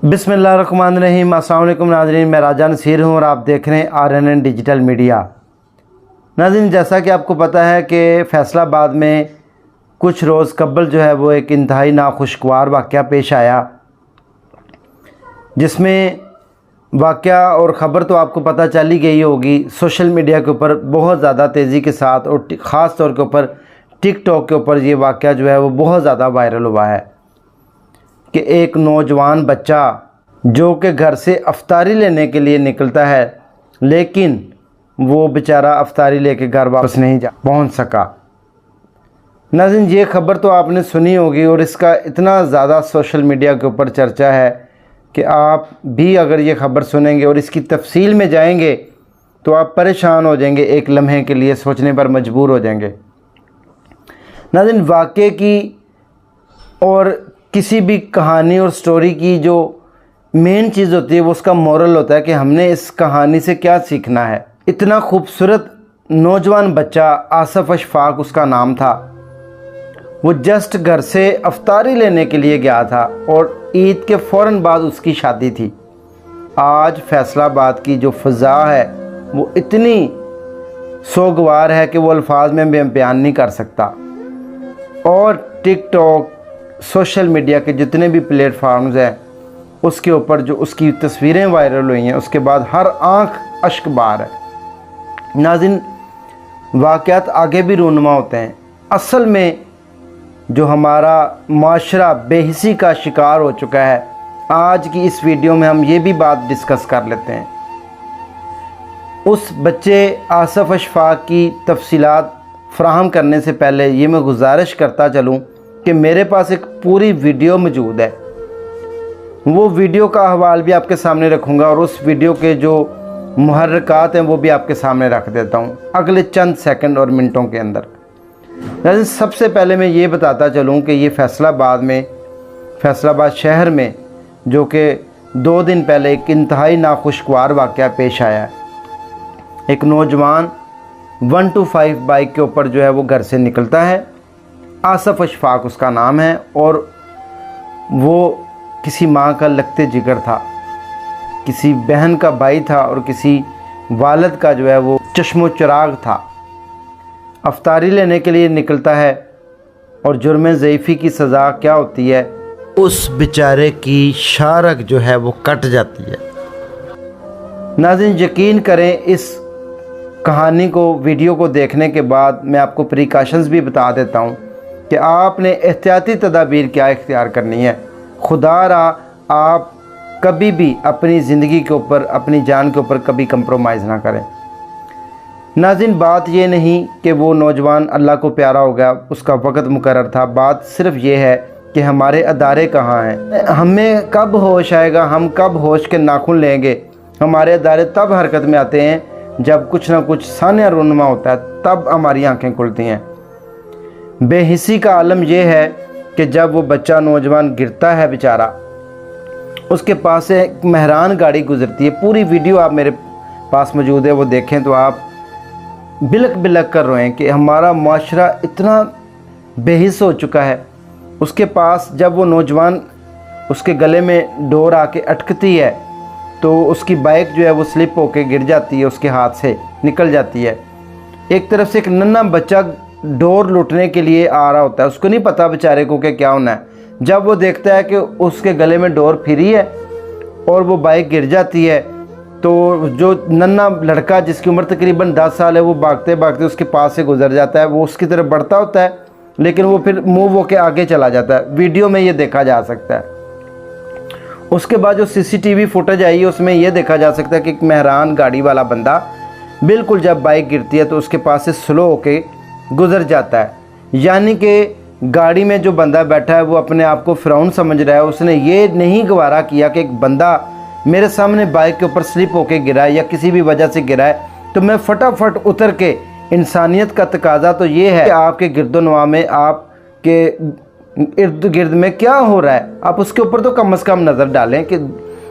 बिस्मिल्लाहिर्रहमानिर्रहीम। अस्सलाम वालेकुम नाज़रीन, मैं राजा नसीर हूँ और आप देख रहे हैं RNN डिजिटल मीडिया। नाज़रीन, जैसा कि आपको पता है कि फैसलाबाद में कुछ रोज़ कबल जो है वो एक इंतहाई नाखुशगवार वाक़या पेश आया, जिसमें वाक़या और ख़बर तो आपको पता चल ही गई होगी। सोशल मीडिया के ऊपर बहुत ज़्यादा तेज़ी के साथ और ख़ास तौर के ऊपर टिकटॉक के ऊपर ये वाक़या जो है वो बहुत ज़्यादा वायरल हुआ है कि एक नौजवान बच्चा जो कि घर से अफ्तारी लेने के लिए निकलता है, लेकिन वो बेचारा अफ्तारी लेके घर वापस नहीं पहुंच सका। नाज़रीन, ये ख़बर तो आपने सुनी होगी और इसका इतना ज़्यादा सोशल मीडिया के ऊपर चर्चा है कि आप भी अगर ये ख़बर सुनेंगे और इसकी तफसील में जाएंगे तो आप परेशान हो जाएंगे, एक लम्हे के लिए सोचने पर मजबूर हो जाएंगे। नाज़रीन, वाक़े की और किसी भी कहानी और स्टोरी की जो मेन चीज़ होती है वो उसका मोरल होता है कि हमने इस कहानी से क्या सीखना है। इतना खूबसूरत नौजवान बच्चा आसिफ अशफाक उसका नाम था, वो जस्ट घर से अफ्तारी लेने के लिए गया था और ईद के फ़ौरन बाद उसकी शादी थी। आज फैसलाबाद की जो फ़ज़ा है वो इतनी सोगवार है कि वो अल्फाज में बयान नहीं कर सकता। और टिकटॉक, सोशल मीडिया के जितने भी प्लेटफार्म्स हैं उसके ऊपर जो उसकी तस्वीरें वायरल हुई हैं उसके बाद हर आंख अश्क बार है। नाज़रीन, वाक़यात आगे भी रूनुमा होते हैं। असल में जो हमारा माशरा बेहिसी का शिकार हो चुका है, आज की इस वीडियो में हम ये भी बात डिस्कस कर लेते हैं। उस बच्चे आसिफ अशफाक की तफसीलात फ़राहम करने से पहले ये मैं गुजारिश करता चलूँ कि मेरे पास एक पूरी वीडियो मौजूद है। वो वीडियो का हवाला भी आपके सामने रखूँगा और उस वीडियो के जो मुहर्रकात हैं वो भी आपके सामने रख देता हूँ अगले चंद सेकंड और मिनटों के अंदर। वैसे सबसे पहले मैं ये बताता चलूँ कि ये फैसलाबाद शहर में जो कि 2 दिन पहले एक इंतहाई नाखुशगवार वाक़या पेश आया है। एक नौजवान 125 बाइक के ऊपर जो है वो घर से निकलता है। आसिफ अशफाक उसका नाम है और वो किसी माँ का लगते जिगर था, किसी बहन का भाई था और किसी वालिद का जो है वो चश्मो चिराग था। अफ्तारी लेने के लिए निकलता है और जुर्म ज़ईफ़ी की सज़ा क्या होती है, उस बेचारे की शारक जो है वो कट जाती है। नाज़रीन, यकीन करें, इस कहानी को, वीडियो को देखने के बाद मैं आपको प्रिकॉशंस भी बता देता हूँ कि आपने एहतियाती तदाबीर क्या इख्तियार करनी है। खुदा रहा आप कभी भी अपनी ज़िंदगी के ऊपर, अपनी जान के ऊपर कभी कंप्रोमाइज़ ना करें। नाज़रीन, बात ये नहीं कि वो नौजवान अल्लाह को प्यारा हो गया, उसका वक़्त मुकर्रर था। बात सिर्फ़ ये है कि हमारे अदारे कहाँ हैं, हमें कब होश आएगा, हम कब होश के नाखून लेंगे। हमारे अदारे तब हरकत में आते हैं जब कुछ ना कुछ सानिया रूनुमा होता है, तब हमारी आँखें खुलती हैं। बेहिसी का आलम यह है कि जब वो बच्चा नौजवान गिरता है बेचारा, उसके पास से एक मेहरान गाड़ी गुजरती है। पूरी वीडियो आप मेरे पास मौजूद है, वो देखें तो आप बिलक बिलक कर रोएं कि हमारा माशरा इतना बेहिस हो चुका है। उसके पास जब वो नौजवान, उसके गले में डोर आके अटकती है तो उसकी बाइक जो है वो स्लिप होके गिर जाती है, उसके हाथ से निकल जाती है। एक तरफ से एक नन्हा बच्चा डोर लूटने के लिए आ रहा होता है, उसको नहीं पता बेचारे को कि क्या होना है। जब वो देखता है कि उसके गले में डोर फिरी है और वो बाइक गिर जाती है, तो जो नन्हा लड़का जिसकी उम्र तकरीबन 10 साल है वो भागते भागते उसके पास से गुजर जाता है। वो उसकी तरफ बढ़ता होता है लेकिन वो फिर मूव होकर आगे चला जाता है। वीडियो में ये देखा जा सकता है। उसके बाद जो CCTV फुटेज आई है उसमें यह देखा जा सकता है कि एक मेहरान गाड़ी वाला बंदा बिल्कुल जब बाइक गिरती है तो उसके पास से स्लो होके गुज़र जाता है। यानी कि गाड़ी में जो बंदा बैठा है वो अपने आप को फ़िरौन समझ रहा है। उसने ये नहीं गवारा किया कि एक बंदा मेरे सामने बाइक के ऊपर स्लिप होके गिरा है या किसी भी वजह से गिरा है तो मैं फटाफट उतर के, इंसानियत का तकाजा तो ये है कि आपके गिरदोनवा में, आपके इर्द गिर्द में क्या हो रहा है, आप उसके ऊपर तो कम से कम नज़र डालें कि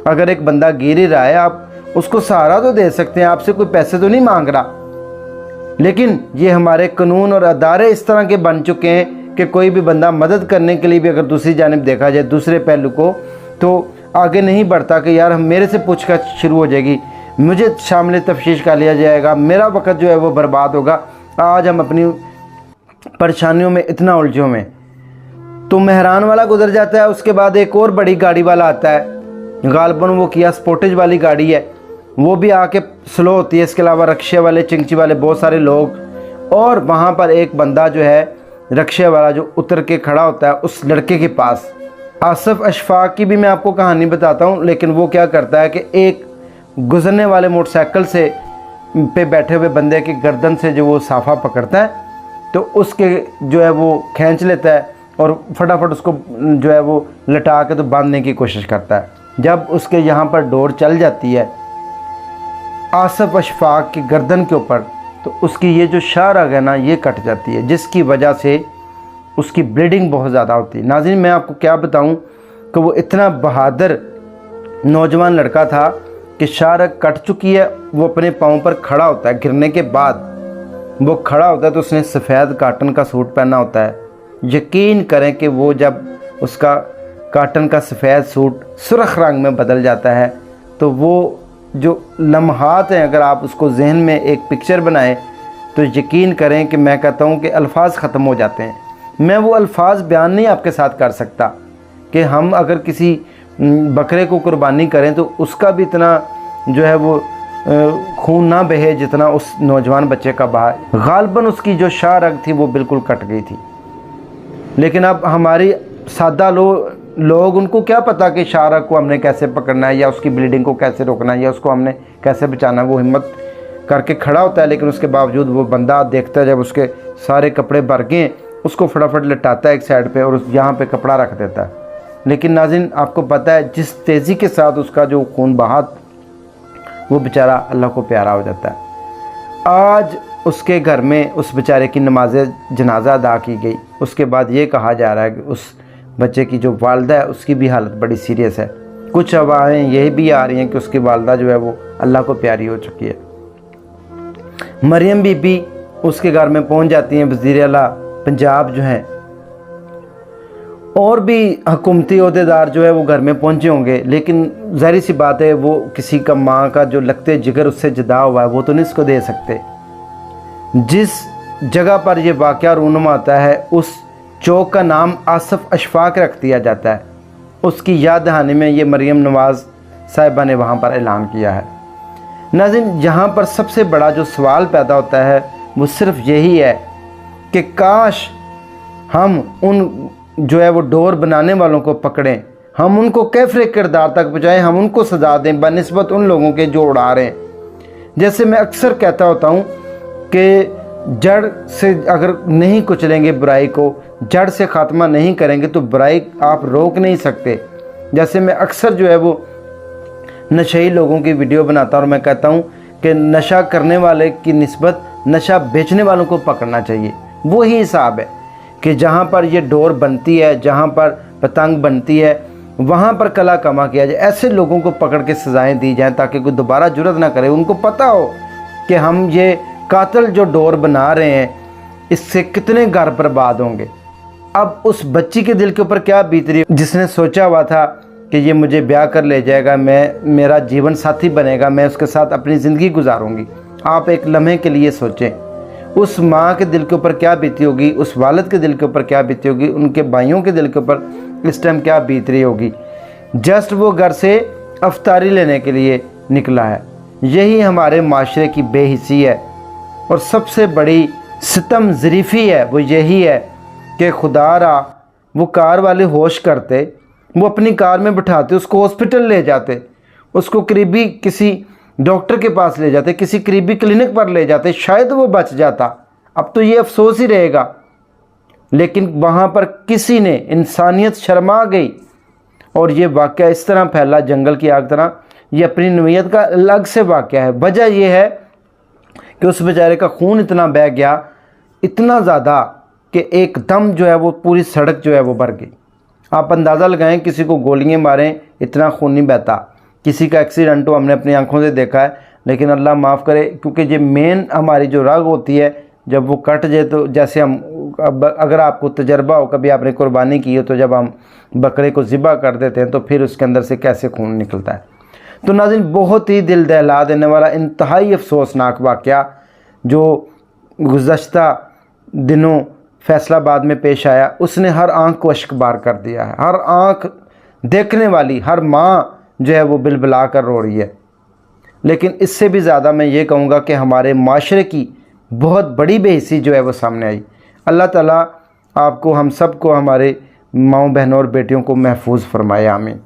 अगर एक बंदा गिर ही रहा है आप उसको सहारा तो दे सकते हैं, आपसे कोई पैसे तो नहीं मांग रहा। लेकिन ये हमारे कानून और अदारे इस तरह के बन चुके हैं कि कोई भी बंदा मदद करने के लिए भी अगर दूसरी जानिब देखा जाए, दूसरे पहलू को, तो आगे नहीं बढ़ता कि यार हम मेरे से पूछताछ शुरू हो जाएगी, मुझे शामिल तफ्तीश कर लिया जाएगा, मेरा वक्त जो है वो बर्बाद होगा, आज हम अपनी परेशानियों में इतना उलझे में। तो मेहरान वाला गुजर जाता है, उसके बाद एक और बड़ी गाड़ी वाला आता है, गालबन वो किया स्पोर्टेज वाली गाड़ी है, वो भी आके स्लो होती है। इसके अलावा रक्शे वाले, चिंची वाले, बहुत सारे लोग, और वहाँ पर एक बंदा जो है रक्शे वाला जो उतर के खड़ा होता है उस लड़के के पास। आसिफ अशफाक की भी मैं आपको कहानी बताता हूँ, लेकिन वो क्या करता है कि एक गुजरने वाले मोटरसाइकिल से पे बैठे हुए बंदे की गर्दन से जो वो साफ़ा पकड़ता है तो उसके जो है वो खींच लेता है और फटाफट उसको जो है वो लटा के तो बांधने की कोशिश करता है। जब उसके यहाँ पर डोर चल जाती है आसिफ अशफाक की गर्दन के ऊपर, तो उसकी ये जो शाहरग है ना ये कट जाती है, जिसकी वजह से उसकी ब्लीडिंग बहुत ज़्यादा होती है। नाज़रीन मैं आपको क्या बताऊं कि वो इतना बहादुर नौजवान लड़का था कि शाहरग कट चुकी है, वो अपने पाँव पर खड़ा होता है, गिरने के बाद वो खड़ा होता है तो उसने सफ़ेद काटन का सूट पहना होता है। यकीन करें कि वो जब उसका काटन का सफ़ेद सूट सुर्ख रंग में बदल जाता है तो वो जो लम्हात हैं, अगर आप उसको जहन में एक पिक्चर बनाएं तो यकीन करें कि मैं कहता हूं कि अल्फाज ख़त्म हो जाते हैं। मैं वो अल्फाज बयान नहीं आपके साथ कर सकता कि हम अगर किसी बकरे को कुर्बानी करें तो उसका भी इतना जो है वो खून ना बहे जितना उस नौजवान बच्चे का बहा। गालबन उसकी जो शाहरग थी वो बिल्कुल कट गई थी। लेकिन अब हमारी सादा लोग उनको क्या पता कि शाहरग को हमने कैसे पकड़ना है या उसकी ब्लीडिंग को कैसे रोकना है या उसको हमने कैसे बचाना है। वो हिम्मत करके खड़ा होता है, लेकिन उसके बावजूद वो बंदा देखता है जब उसके सारे कपड़े भर गए, उसको फटाफट लटाता है एक साइड पे और उस यहाँ पे कपड़ा रख देता है। लेकिन नाज़रीन आपको पता है जिस तेज़ी के साथ उसका जो खून बहा वो बेचारा अल्लाह को प्यारा हो जाता है। आज उसके घर में उस बेचारे की नमाज जनाजा अदा की गई। उसके बाद ये कहा जा रहा है कि उस बच्चे की जो वालदा है उसकी भी हालत बड़ी सीरियस है। कुछ अफवाहें यही भी आ रही हैं कि उसकी वालदा जो है वो अल्लाह को प्यारी हो चुकी है। मरियम बीबी उसके घर में पहुंच जाती हैं, वज़ीर आला पंजाब जो हैं, और भी हुकूमती अहदेदार जो है वो घर में पहुंचे होंगे, लेकिन ज़ाहिर सी बात है वो किसी का माँ का जो लगते जिगर उससे जुदा हुआ है वो तो नहीं उसको दे सकते। जिस जगह पर ये वाक़या रूनुमा आता है उस चौक का नाम आसिफ अशफाक रख दिया जाता है। उसकी याद दहानी में ये मरियम नवाज़ साहिबा ने वहाँ पर ऐलान किया है। नाज़रीन यहाँ पर सबसे बड़ा जो सवाल पैदा होता है वो सिर्फ यही है कि काश हम उन जो है वो डोर बनाने वालों को पकड़ें, हम उनको कैफरे किरदार तक पहुँचाएँ, हम उनको सजा दें बनिस्बत उन लोगों के जो उड़ा रहे हैं। जैसे मैं अक्सर कहता होता हूँ कि जड़ से अगर नहीं कुचलेंगे बुराई को, जड़ से ख़ात्मा नहीं करेंगे तो बुराई आप रोक नहीं सकते। जैसे मैं अक्सर जो है वो नशेई लोगों की वीडियो बनाता हूँ और मैं कहता हूँ कि नशा करने वाले की निस्बत नशा बेचने वालों को पकड़ना चाहिए। वो ही हिसाब है कि जहाँ पर ये डोर बनती है, जहाँ पर पतंग बनती है, वहाँ पर कला कमा किया जाए, ऐसे लोगों को पकड़ के सज़ाएँ दी जाएँ ताकि कोई दोबारा जुर्रत ना करे। उनको पता हो कि हम ये कातिल जो डोर बना रहे हैं इससे कितने घर बर्बाद होंगे। अब उस बच्ची के दिल के ऊपर क्या बीत रही है जिसने सोचा हुआ था कि ये मुझे ब्याह कर ले जाएगा, मेरा जीवन साथी बनेगा, मैं उसके साथ अपनी ज़िंदगी गुजारूंगी। आप एक लम्हे के लिए सोचें उस माँ के दिल के ऊपर क्या बीती होगी, उस वालिद के दिल के ऊपर क्या बीती होगी, उनके भाइयों के दिल के ऊपर इस टाइम क्या बीत रही होगी। जस्ट वो घर से अफ्तारी लेने के लिए निकला है। यही हमारे माशरे की बेहिसी है और सबसे बड़ी सितम ज़रीफ़ी है वो यही है कि खुदारा वो कार वाले होश करते, वो अपनी कार में बिठाते, उसको हॉस्पिटल ले जाते, उसको करीबी किसी डॉक्टर के पास ले जाते, किसी करीबी क्लिनिक पर ले जाते, शायद वो बच जाता। अब तो ये अफसोस ही रहेगा। लेकिन वहाँ पर किसी ने, इंसानियत शर्मा गई और ये वाक़या इस तरह फैला जंगल की आग तरह। ये अपनी नवीयत का अलग से वाक़या है। वजह यह है कि उस बेचारे का खून इतना बह गया, इतना ज़्यादा कि एकदम जो है वो पूरी सड़क जो है वो भर गई। आप अंदाज़ा लगाएं, किसी को गोलियां मारें इतना खून नहीं बहता, किसी का एक्सीडेंट हो हमने अपनी आंखों से देखा है। लेकिन अल्लाह माफ़ करे, क्योंकि ये मेन हमारी जो रग होती है जब वो कट जाए तो जैसे हम अगर आपको तजर्बा हो, कभी आपने कुर्बानी की हो, तो जब हम बकरे को ज़िबा कर देते हैं तो फिर उसके अंदर से कैसे खून निकलता है। तो नाज़रीन, बहुत ही दिल दहला देने वाला इंतहाई अफसोसनाक वाक़या जो गुज़श्ता दिनों फैसलाबाद में पेश आया, उसने हर आंख को अश्कबार कर दिया है। हर आंख देखने वाली, हर माँ जो है वो बिलबिला कर रो रही है। लेकिन इससे भी ज़्यादा मैं ये कहूँगा कि हमारे माशरे की बहुत बड़ी बेइज्जती जो है वो सामने आई। अल्लाह ताला आपको, हम सब को, हमारे माँओं बहनों और बेटियों को महफूज फरमाए, आमीन।